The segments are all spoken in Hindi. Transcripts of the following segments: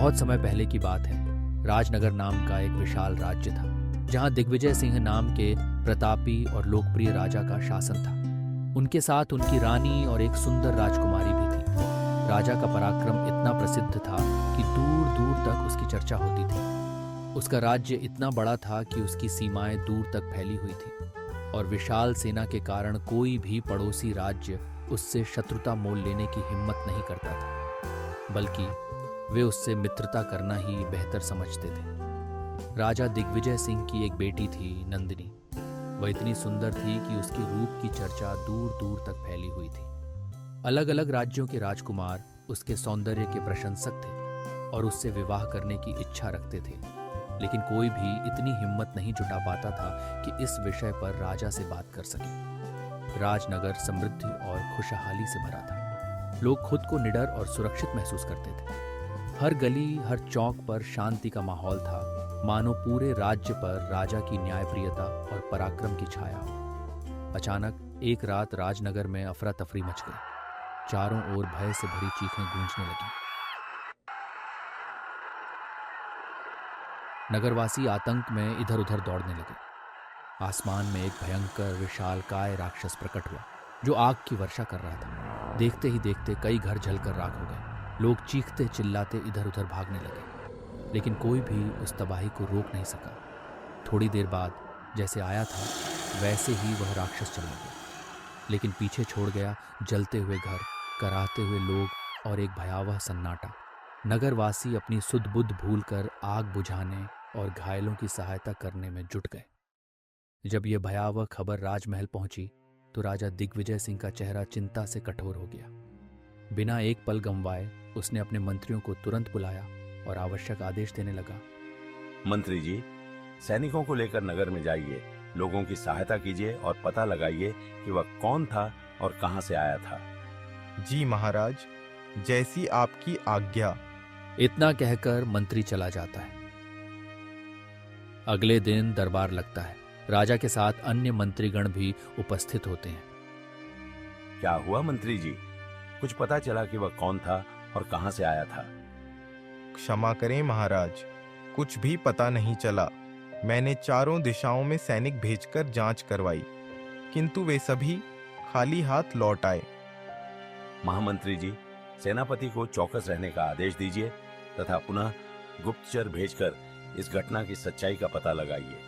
बहुत समय पहले की बात है। राजनगर नाम का एक विशाल राज्य था, जहां दिग्विजय सिंह नाम के प्रतापी और लोकप्रिय राजा का शासन था। उनके साथ उनकी रानी और एक सुंदर राजकुमारी भी थी। राजा का पराक्रम इतना प्रसिद्ध था कि दूर दूर तक उसकी चर्चा होती थी। उसका राज्य इतना बड़ा था कि उसकी सीमाएं दूर तक फैली हुई थी और विशाल सेना के कारण कोई भी पड़ोसी राज्य उससे शत्रुता मोल लेने की हिम्मत नहीं करता था, बल्कि वे उससे मित्रता करना ही बेहतर समझते थे। राजा दिग्विजय सिंह की एक बेटी थी, नंदिनी। वह इतनी सुंदर थी कि उसके रूप की चर्चा दूर दूर तक फैली हुई थी। अलग अलग राज्यों के राजकुमार उसके सौंदर्य के प्रशंसक थे और उससे विवाह करने की इच्छा रखते थे, लेकिन कोई भी इतनी हिम्मत नहीं जुटा पाता था कि इस विषय पर राजा से बात कर सके। राजनगर समृद्धि और खुशहाली से भरा था। लोग खुद को निडर और सुरक्षित महसूस करते थे। हर गली, हर चौक पर शांति का माहौल था, मानो पूरे राज्य पर राजा की न्यायप्रियता और पराक्रम की छाया हो। अचानक एक रात राजनगर में अफरा तफरी मच गई। चारों ओर भय से भरी चीखें गूंजने लगीं। नगरवासी आतंक में इधर उधर दौड़ने लगे। आसमान में एक भयंकर विशालकाय राक्षस प्रकट हुआ, जो आग की वर्षा कर रहा था। देखते ही देखते कई घर जलकर राख हो गए। लोग चीखते चिल्लाते इधर उधर भागने लगे, लेकिन कोई भी उस तबाही को रोक नहीं सका। थोड़ी देर बाद जैसे आया था वैसे ही वह राक्षस चला गया, लेकिन पीछे छोड़ गया जलते हुए घर, कराहते हुए लोग और एक भयावह सन्नाटा। नगरवासी अपनी सुध बुध भूलकर आग बुझाने और घायलों की सहायता करने में जुट गए। जब यह भयावह खबर राजमहल पहुंची तो राजा दिग्विजय सिंह का चेहरा चिंता से कठोर हो गया। बिना एक पल गंवाए उसने अपने मंत्रियों को तुरंत बुलाया और आवश्यक आदेश देने लगा। मंत्री जी, सैनिकों को लेकर नगर में जाइए, लोगों की सहायता कीजिए और पता लगाइए कि वह कौन था और कहां से आया था। जी महाराज, जैसी आपकी आज्ञा। इतना कहकर मंत्री चला जाता है। अगले दिन दरबार लगता है। राजा के साथ अन्य मंत्रीगण भी उपस्थित होते हैं। क्या हुआ मंत्री जी? कुछ पता चला कि वह कौन था और कहां से आया था? क्षमा करें महाराज, कुछ भी पता नहीं चला। मैंने चारों दिशाओं में सैनिक भेजकर जांच करवाई, किंतु वे सभी खाली हाथ लौट आए। महामंत्री जी, सेनापति को चौकस रहने का आदेश दीजिए तथा पुनः गुप्तचर भेजकर इस घटना की सच्चाई का पता लगाइए।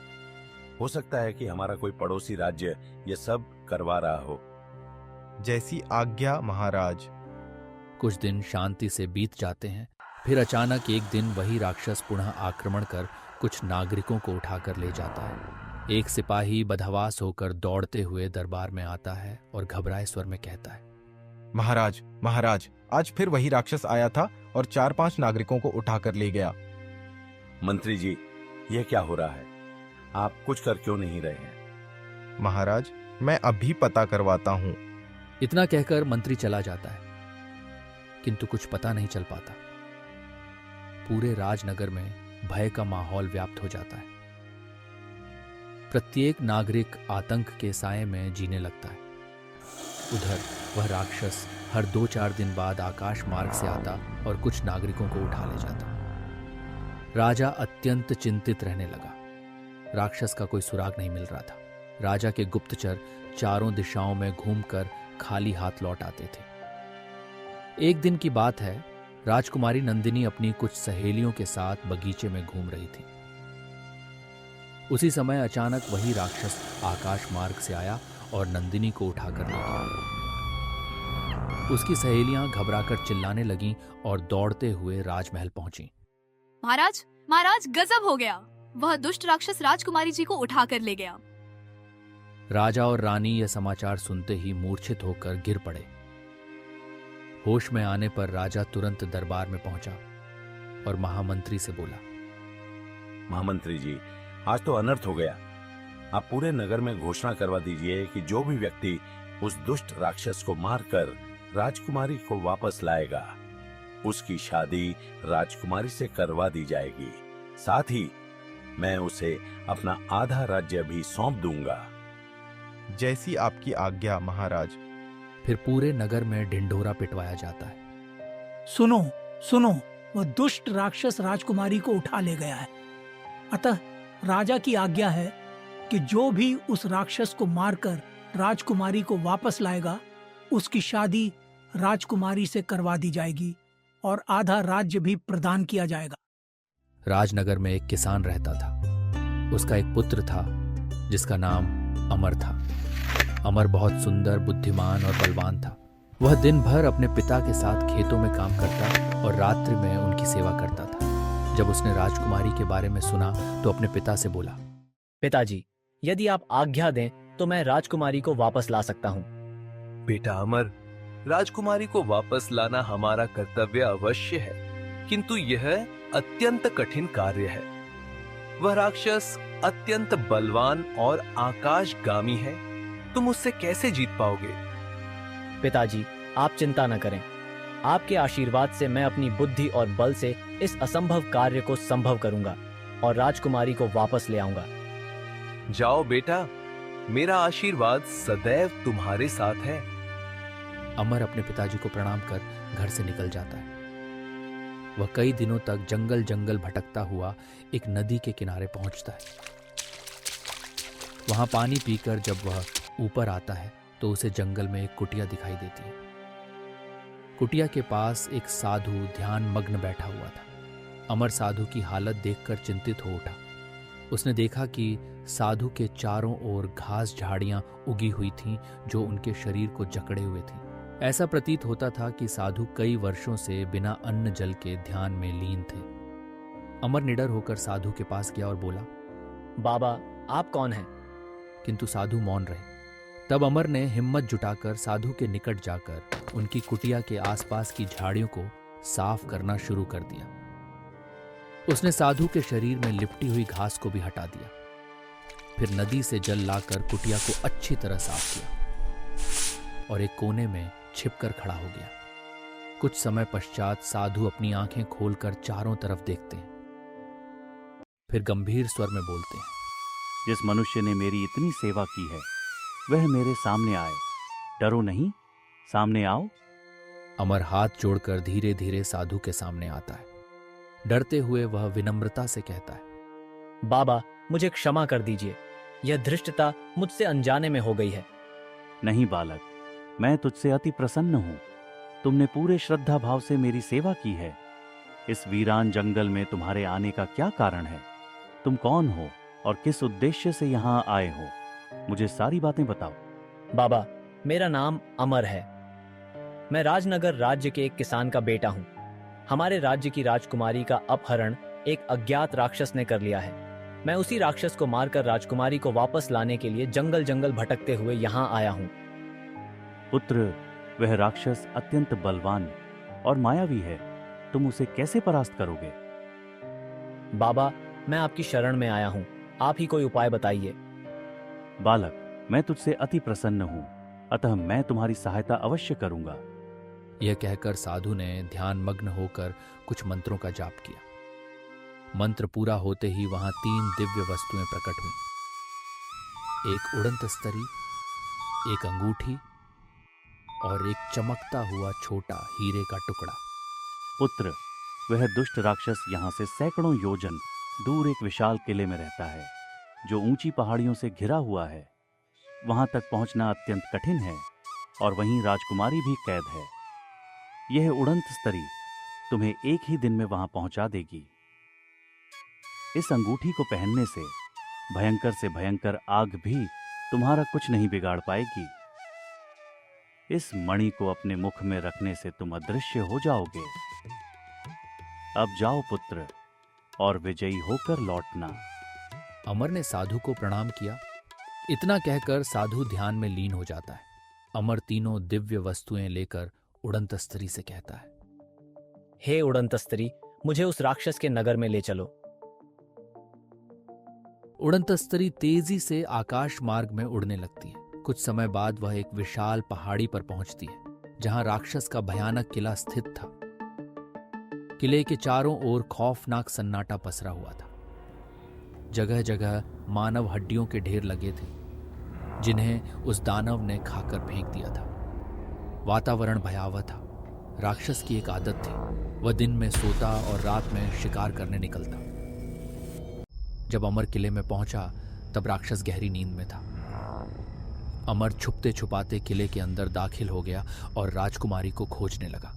हो सकता है कि हमारा कोई पड़ोसी राज्य ये सब करवा रहा हो। जैसी आज्ञा महाराज। कुछ दिन शांति से बीत जाते हैं। फिर अचानक एक दिन वही राक्षस पुनः आक्रमण कर कुछ नागरिकों को उठाकर ले जाता है। एक सिपाही बदहवास होकर दौड़ते हुए दरबार में आता है और घबराए स्वर में कहता है, महाराज महाराज, आज फिर वही राक्षस आया था और 4-5 नागरिकों को उठाकर ले गया। मंत्री जी, यह क्या हो रहा है? आप कुछ कर क्यों नहीं रहे हैं? महाराज, मैं अभी पता करवाता हूँ। इतना कहकर मंत्री चला जाता है, किंतु कुछ पता नहीं चल पाता। पूरे राजनगर में भय का माहौल व्याप्त हो जाता है। प्रत्येक नागरिक आतंक के साए में जीने लगता है। उधर वह राक्षस हर 2-4 दिन बाद आकाश मार्ग से आता और कुछ नागरिकों को उठा ले जाता। राजा अत्यंत चिंतित रहने लगा। राक्षस का कोई सुराग नहीं मिल रहा था। राजा के गुप्तचर चारों दिशाओं में घूमकर खाली हाथ लौट आते थे। एक दिन की बात है, राजकुमारी नंदिनी अपनी कुछ सहेलियों के साथ बगीचे में घूम रही थी। उसी समय अचानक वही राक्षस आकाश मार्ग से आया और नंदिनी को उठाकर ले गया। उसकी सहेलियां घबराकर चिल्लाने लगीं और दौड़ते हुए राजमहल पहुंची। महाराज महाराज, गजब हो गया! वह दुष्ट राक्षस राजकुमारी जी को उठाकर ले गया। राजा और रानी यह समाचार सुनते ही मूर्छित होकर गिर पड़े। होश में आने पर राजा तुरंत दरबार में पहुंचा और महामंत्री से बोला, महामंत्री जी, आज तो अनर्थ हो गया। आप पूरे नगर में घोषणा करवा दीजिए कि जो भी व्यक्ति उस दुष्ट राक्षस को मारकर राजकुमारी को वापस लाएगा, उसकी शादी राजकुमारी से करवा दी जाएगी। साथ ही मैं उसे अपना आधा राज्य भी सौंप दूंगा। जैसी आपकी आज्ञा महाराज। फिर पूरे नगर में ढिंढोरा पिटवाया जाता है। सुनो सुनो, वह दुष्ट राक्षस राजकुमारी को उठा ले गया है। अतः राजा की आज्ञा है कि जो भी उस राक्षस को मारकर राजकुमारी को वापस लाएगा, उसकी शादी राजकुमारी से करवा दी जाएगी और आधा राज्य भी प्रदान किया जाएगा। राजनगर में एक किसान रहता था। उसका एक पुत्र था जिसका नाम अमर था। अमर बहुत सुंदर, बुद्धिमान और बलवान था। वह दिन भर अपने पिता के साथ खेतों में काम करता और रात्रि में उनकी सेवा करता था। जब उसने राजकुमारी के बारे में सुना तो अपने पिता से बोला, पिताजी, यदि आप आज्ञा दें तो मैं राजकुमारी को वापस ला सकता हूँ। बेटा अमर, राजकुमारी को वापस लाना हमारा कर्तव्य अवश्य है, किंतु यह अत्यंत कठिन कार्य है। वह राक्षस अत्यंत बलवान और आकाशगामी है। तुम उससे कैसे जीत पाओगे? पिताजी, आप चिंता न करें। आपके आशीर्वाद से मैं अपनी बुद्धि और बल से इस असंभव कार्य को संभव करूंगा और राजकुमारी को वापस ले आऊंगा। जाओ बेटा, मेरा आशीर्वाद सदैव तुम्हारे साथ है। अमर अपने पिताजी को प्रणाम कर घर से निकल जाता है। वह कई दिनों तक जंगल जंगल भटकता हुआ एक नदी के किनारे पहुंचता है। वहां पानी पीकर जब वह ऊपर आता है तो उसे जंगल में एक कुटिया दिखाई देती है। कुटिया के पास एक साधु ध्यान मग्न बैठा हुआ था। अमर साधु की हालत देखकर चिंतित हो उठा। उसने देखा कि साधु के चारों ओर घास झाड़ियां उगी हुई थीं जो उनके शरीर को जकड़े हुए थी। ऐसा प्रतीत होता था कि साधु कई वर्षों से बिना अन्न जल के ध्यान में लीन थे। अमर निडर होकर साधु के पास गया और बोला, बाबा, आप कौन हैं? किंतु साधु मौन रहे। तब अमर ने हिम्मत जुटाकर साधु के निकट जाकर उनकी कुटिया के आसपास की झाड़ियों को साफ करना शुरू कर दिया। उसने साधु के शरीर में लिपटी हुई घास को भी हटा दिया। फिर नदी से जल लाकर कुटिया को अच्छी तरह साफ किया और एक कोने में छिपकर खड़ा हो गया। कुछ समय पश्चात साधु अपनी आंखें खोलकर चारों तरफ देखते हैं। फिर गंभीर स्वर में बोलते हैं, जिस मनुष्य ने मेरी इतनी सेवा की है वह मेरे सामने आए। डरो नहीं, सामने आओ। अमर हाथ जोड़कर धीरे धीरे साधु के सामने आता है। डरते हुए वह विनम्रता से कहता है, बाबा, मुझे क्षमा कर दीजिए। यह धृष्टता मुझसे अनजाने में हो गई है। नहीं बालक, मैं तुझसे अति प्रसन्न हूं। तुमने पूरे श्रद्धा भाव से मेरी सेवा की है। इस वीरान जंगल में तुम्हारे आने का क्या कारण है? तुम कौन हो और किस उद्देश्य से यहाँ आए हो? मुझे सारी बातें बताओ। बाबा, मेरा नाम अमर है। मैं राजनगर राज्य के एक किसान का बेटा हूँ। हमारे राज्य की राजकुमारी का अपहरण एक अज्ञात राक्षस ने कर लिया है। मैं उसी राक्षस को मारकर राजकुमारी को वापस लाने के लिए जंगल जंगल भटकते हुए यहाँ आया हूँ। पुत्र, वह राक्षस अत्यंत बलवान और मायावी है। तुम उसे कैसे परास्त करोगे? बाबा, मैं आपकी शरण में आया हूँ। आप ही कोई उपाय बताइए। बालक, मैं तुझसे अति प्रसन्न हूँ, अतः मैं तुम्हारी सहायता अवश्य करूंगा। यह कहकर साधु ने ध्यान मग्न होकर कुछ मंत्रों का जाप किया। मंत्र पूरा होते ही वहां 3 दिव्य वस्तुएं प्रकट हुई। एक उड़ंत स्तरी, एक अंगूठी और एक चमकता हुआ छोटा हीरे का टुकड़ा। पुत्र, वह दुष्ट राक्षस यहाँ से सैकड़ों योजन दूर एक विशाल किले में रहता है जो ऊंची पहाड़ियों से घिरा हुआ है। वहां तक पहुंचना अत्यंत कठिन है और वहीं राजकुमारी भी कैद है। यह उड़ंत स्तरी तुम्हें एक ही दिन में वहां पहुंचा देगी। इस अंगूठी को पहनने से भयंकर आग भी तुम्हारा कुछ नहीं बिगाड़ पाएगी। इस मणि को अपने मुख में रखने से तुम अदृश्य हो जाओगे। अब जाओ पुत्र, और विजयी होकर लौटना। अमर ने साधु को प्रणाम किया। इतना कहकर साधु ध्यान में लीन हो जाता है। अमर तीनों दिव्य वस्तुएं लेकर उड़ंत स्त्री से कहता है, हे उड़ंत स्त्री, मुझे उस राक्षस के नगर में ले चलो। उड़ंत स्त्री तेजी से आकाश मार्ग में उड़ने लगती है। कुछ समय बाद वह एक विशाल पहाड़ी पर पहुंचती है जहां राक्षस का भयानक किला स्थित था। किले के चारों ओर खौफनाक सन्नाटा पसरा हुआ था। जगह जगह मानव हड्डियों के ढेर लगे थे जिन्हें उस दानव ने खाकर फेंक दिया था। वातावरण भयावह था। राक्षस की एक आदत थी, वह दिन में सोता और रात में शिकार करने निकलता। जब अमर किले में पहुंचा तब राक्षस गहरी नींद में था। अमर छुपते छुपाते किले के अंदर दाखिल हो गया और राजकुमारी को खोजने लगा।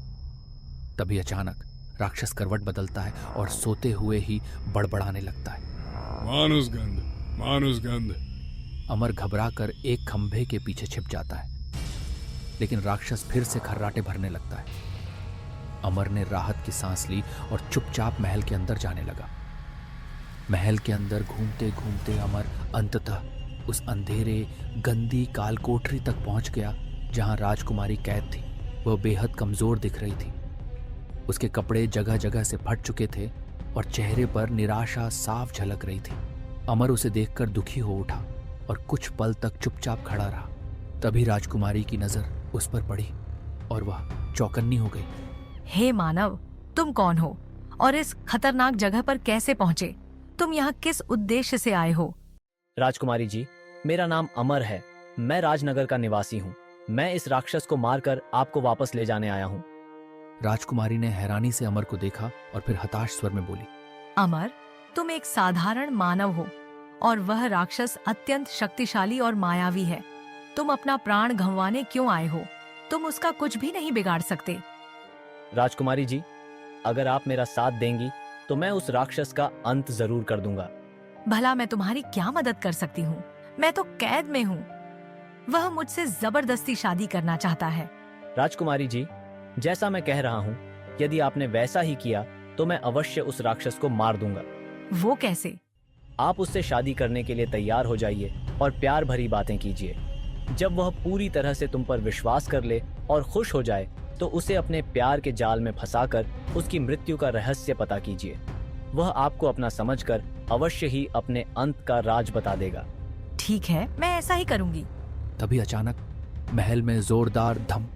तभी अचानक राक्षस करवट बदलता है और सोते हुए ही बड़बड़ाने लगता है। मानुसगंध, मानुसगंध। अमर घबराकर एक खंभे के पीछे छिप जाता है, लेकिन राक्षस फिर से खर्राटे भरने लगता है। अमर ने राहत की सांस ली और चुपचाप महल के अंदर जाने लगा। महल के अंदर घूमते घूमते अमर अंततः उस अंधेरे गंदी काल कोठरी तक पहुंच गया जहां राजकुमारी कैद थी। वह बेहद कमजोर दिख रही थी। उसके कपड़े जगह जगह से फट चुके थे और चेहरे पर निराशा साफ झलक रही थी। अमर उसे देखकर दुखी हो उठा और कुछ पल तक चुपचाप खड़ा रहा। तभी राजकुमारी की नजर उस पर पड़ी और वह चौकन्नी हो गई। हे मानव, तुम कौन हो और इस खतरनाक जगह पर कैसे पहुंचे? तुम यहाँ किस उद्देश्य से आए हो? राजकुमारी जी, मेरा नाम अमर है। मैं राजनगर का निवासी हूँ। मैं इस राक्षस को मारकर आपको वापस ले जाने आया हूँ। राजकुमारी ने हैरानी से अमर को देखा और फिर हताश स्वर में बोली, अमर, तुम एक साधारण मानव हो और वह राक्षस अत्यंत शक्तिशाली और मायावी है। तुम अपना प्राण गंवाने क्यों आए हो? तुम उसका कुछ भी नहीं बिगाड़ सकते। राजकुमारी जी, अगर आप मेरा साथ देंगी तो मैं उस राक्षस का अंत जरूर कर दूंगा। भला मैं तुम्हारी क्या मदद कर सकती हूँ? मैं तो कैद में हूँ। वह मुझसे जबरदस्ती शादी करना चाहता है। राजकुमारी जी, जैसा मैं कह रहा हूँ, यदि आपने वैसा ही किया तो मैं अवश्य उस राक्षस को मार दूंगा। वो कैसे? आप उससे शादी करने के लिए तैयार हो जाइए और प्यार भरी बातें कीजिए। जब वह पूरी तरह से तुम पर विश्वास कर ले और खुश हो जाए तो उसे अपने प्यार के जाल में फंसाकर उसकी मृत्यु का रहस्य पता कीजिए। वह आपको अपना समझकर अवश्य ही अपने अंत का राज बता देगा। ठीक है, मैं ऐसा ही करूंगी। तभी अचानक महल में जोरदार धम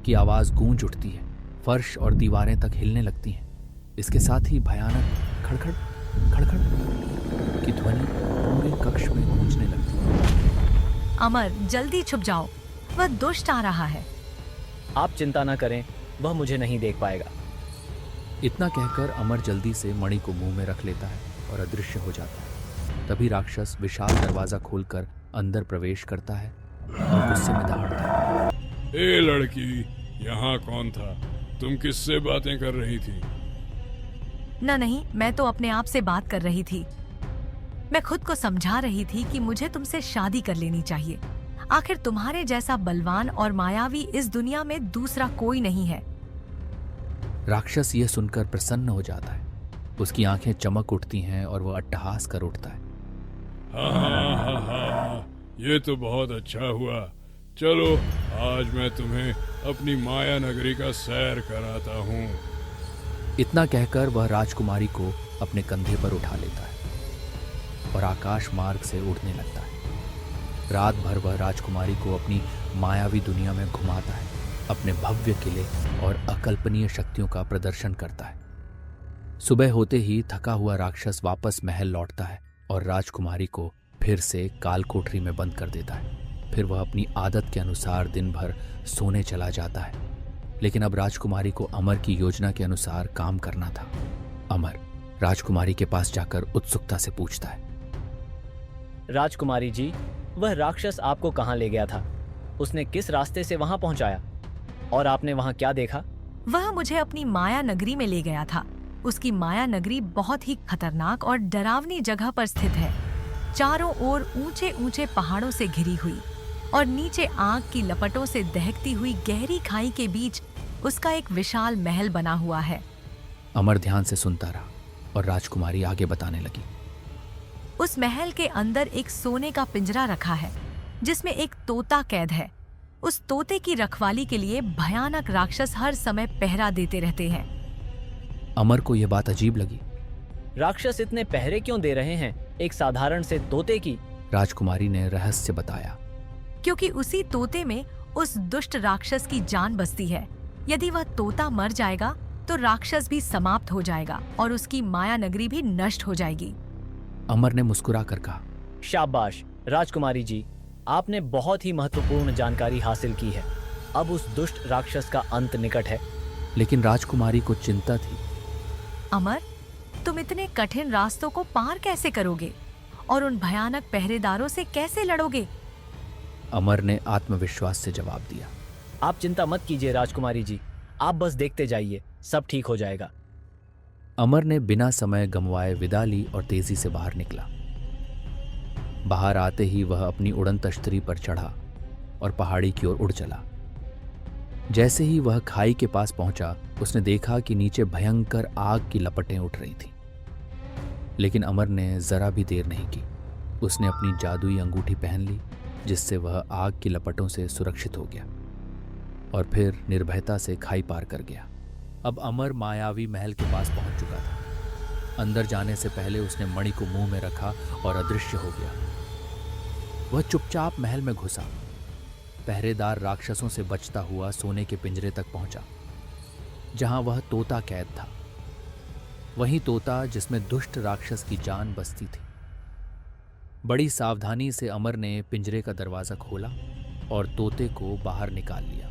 की आवाज गूंज उठती है। फर्श और दीवारें तक हिलने लगती हैं। इसके साथ ही भयानक खड़खड़ खड़खड़ की ध्वनि पूरे कक्ष में गूंजने लगती है। अमर, जल्दी छुप जाओ, वह दुष्ट आ रहा है। आप चिंता न करें, वह मुझे नहीं देख पाएगा। इतना कहकर अमर जल्दी से मणि को मुंह में रख लेता है और अदृश्य हो जाता है। तभी राक्षस विशाल दरवाजा खोलकर अंदर प्रवेश करता है और गुस्से में दहाड़ता है। ए लड़की, यहाँ कौन था? तुम किससे बातें कर रही थी? नहीं, मैं तो अपने आप से बात कर रही थी। मैं खुद को समझा रही थी कि मुझे तुमसे शादी कर लेनी चाहिए। आखिर तुम्हारे जैसा बलवान और मायावी इस दुनिया में दूसरा कोई नहीं है। राक्षस यह सुनकर प्रसन्न हो जाता है। उसकी आंखें चमक उठती हैं और वह अट्टहास कर उठता है। हाँ, ये तो बहुत अच्छा हुआ। चलो, आज मैं तुम्हें अपनी माया नगरी का सैर कराता हूँ। इतना कहकर वह राजकुमारी को अपने कंधे पर उठा लेता है और आकाश मार्ग से उड़ने लगता है। रात भर वह राजकुमारी को अपनी मायावी दुनिया में घुमाता है, अपने भव्य किले और अकल्पनीय शक्तियों का प्रदर्शन करता है। सुबह होते ही थका हुआ राक्षस वापस महल लौटता है और राजकुमारी को फिर से काल कोठरी में बंद कर देता है। फिर वह अपनी आदत के अनुसार दिन भर सोने चला जाता है। लेकिन अब राजकुमारी को अमर की योजना के अनुसार काम करना था। अमर राजकुमारी के पास जाकर उत्सुकता से पूछता है, राजकुमारी जी, वह राक्षस आपको कहाँ ले गया था? उसने किस रास्ते से वहां पहुंचाया और आपने वहां क्या देखा? वह मुझे अपनी माया नगरी में ले गया था। उसकी माया नगरी बहुत ही खतरनाक और डरावनी जगह पर स्थित है। चारों ओर ऊंचे ऊंचे पहाड़ों से घिरी हुई और नीचे आग की लपटों से दहकती हुई गहरी खाई के बीच उसका एक विशाल महल बना हुआ है। अमर ध्यान से सुनता रहा और राजकुमारी आगे बताने लगी। उस महल के अंदर एक सोने का पिंजरा रखा है जिसमें एक तोता कैद है। उस तोते की रखवाली के लिए भयानक राक्षस हर समय पहरा देते रहते हैं। अमर को यह बात अजीब लगी। राक्षस इतने पहरे क्यों दे रहे हैं एक साधारण से तोते की? राजकुमारी ने रहस्य बताया। क्योंकि उसी तोते में उस दुष्ट राक्षस की जान बसती है। यदि वह तोता मर जाएगा तो राक्षस भी समाप्त हो जाएगा और उसकी माया नगरी भी नष्ट हो जाएगी। अमर ने मुस्कुरा कर कहा, शाबाश राजकुमारी जी, आपने बहुत ही महत्वपूर्ण जानकारी हासिल की है। अब उस दुष्ट राक्षस का अंत निकट है। लेकिन राजकुमारी को चिंता थी। अमर, तुम इतने कठिन रास्तों को पार कैसे करोगे और उन भयानक पहरेदारों से कैसे लड़ोगे? अमर ने आत्मविश्वास से जवाब दिया। आप चिंता मत कीजिए राजकुमारी जी, आप बस देखते जाइए, सब ठीक हो जाएगा। अमर ने बिना समय गंवाए विदा ली और तेजी से बाहर निकला। बाहर आते ही वह अपनी उड़न तश्तरी पर चढ़ा और पहाड़ी की ओर उड़ चला। जैसे ही वह खाई के पास पहुंचा, उसने देखा कि नीचे भयंकर आग की लपटें उठ रही थीं। लेकिन अमर ने जरा भी देर नहीं की। उसने अपनी जादुई अंगूठी पहन ली, जिससे वह आग की लपटों से सुरक्षित हो गया और फिर निर्भयता से खाई पार कर गया। अब अमर मायावी महल के पास पहुंच चुका था। अंदर जाने से पहले उसने मणि को मुंह में रखा और अदृश्य हो गया। वह चुपचाप महल में घुसा। पहरेदार राक्षसों से बचता हुआ सोने के पिंजरे तक पहुंचा, जहां वह तोता कैद था। वही तोता जिसमें दुष्ट राक्षस की जान बसती थी। बड़ी सावधानी से अमर ने पिंजरे का दरवाजा खोला और तोते को बाहर निकाल लिया।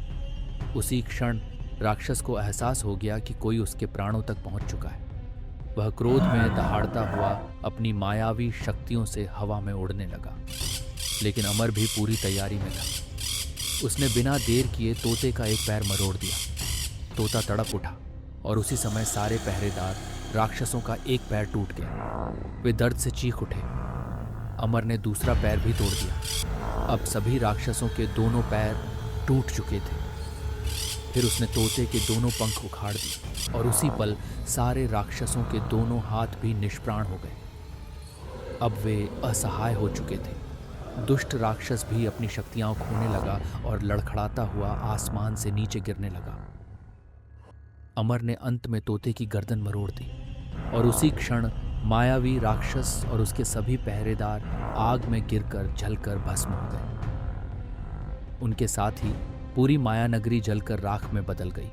उसी क्षण राक्षस को एहसास हो गया कि कोई उसके प्राणों तक पहुंच चुका है। वह क्रोध में दहाड़ता हुआ अपनी मायावी शक्तियों से हवा में उड़ने लगा। लेकिन अमर भी पूरी तैयारी में था। उसने बिना देर किए तोते का एक पैर मरोड़ दिया। तोता तड़प उठा और उसी समय सारे पहरेदार राक्षसों का एक पैर टूट गया। वे दर्द से चीख उठे। अमर ने दूसरा पैर भी तोड़ दिया। अब सभी राक्षसों के दोनों पैर टूट चुके थे। फिर उसने तोते के दोनों पंख उखाड़ दिए और उसी पल सारे राक्षसों के दोनों हाथ भी निष्प्राण हो गए। अब वे असहाय हो चुके थे। दुष्ट राक्षस भी अपनी शक्तियां खोने लगा और लड़खड़ाता हुआ आसमान से नीचे गिरने लगा। अमर ने अंत में तोते की गर्दन मरोड़ दी और उसी क्षण मायावी राक्षस और उसके सभी पहरेदार आग में गिरकर जलकर भस्म हो गए। उनके साथ ही पूरी माया नगरी जलकर राख में बदल गई।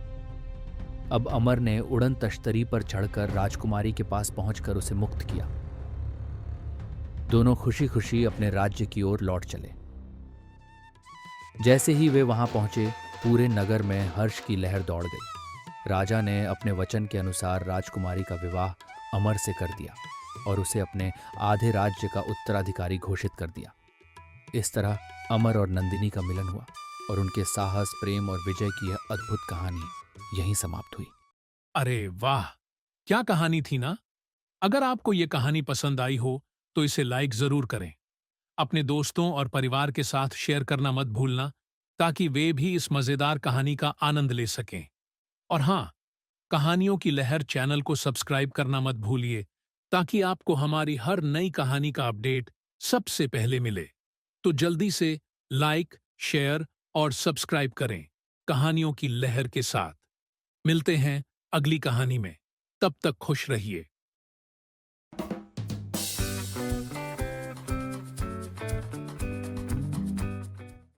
अब अमर ने उड़न तश्तरी पर चढ़कर राजकुमारी के पास पहुंचकर उसे मुक्त किया। दोनों खुशी खुशी अपने राज्य की ओर लौट चले। जैसे ही वे वहां पहुंचे, पूरे नगर में हर्ष की लहर दौड़ गई। राजा ने अपने वचन के अनुसार राजकुमारी का विवाह अमर से कर दिया और उसे अपने आधे राज्य का उत्तराधिकारी घोषित कर दिया। इस तरह अमर और नंदिनी का मिलन हुआ और उनके साहस, प्रेम और विजय की यह अद्भुत कहानी यहीं समाप्त हुई। अरे वाह, क्या कहानी थी ना। अगर आपको ये कहानी पसंद आई हो तो इसे लाइक जरूर करें। अपने दोस्तों और परिवार के साथ शेयर करना मत भूलना, ताकि वे भी इस मजेदार कहानी का आनंद ले सकें। और हाँ, कहानियों की लहर चैनल को सब्सक्राइब करना मत भूलिए, ताकि आपको हमारी हर नई कहानी का अपडेट सबसे पहले मिले। तो जल्दी से लाइक, शेयर और सब्सक्राइब करें कहानियों की लहर के साथ। मिलते हैं अगली कहानी में। तब तक खुश रहिए।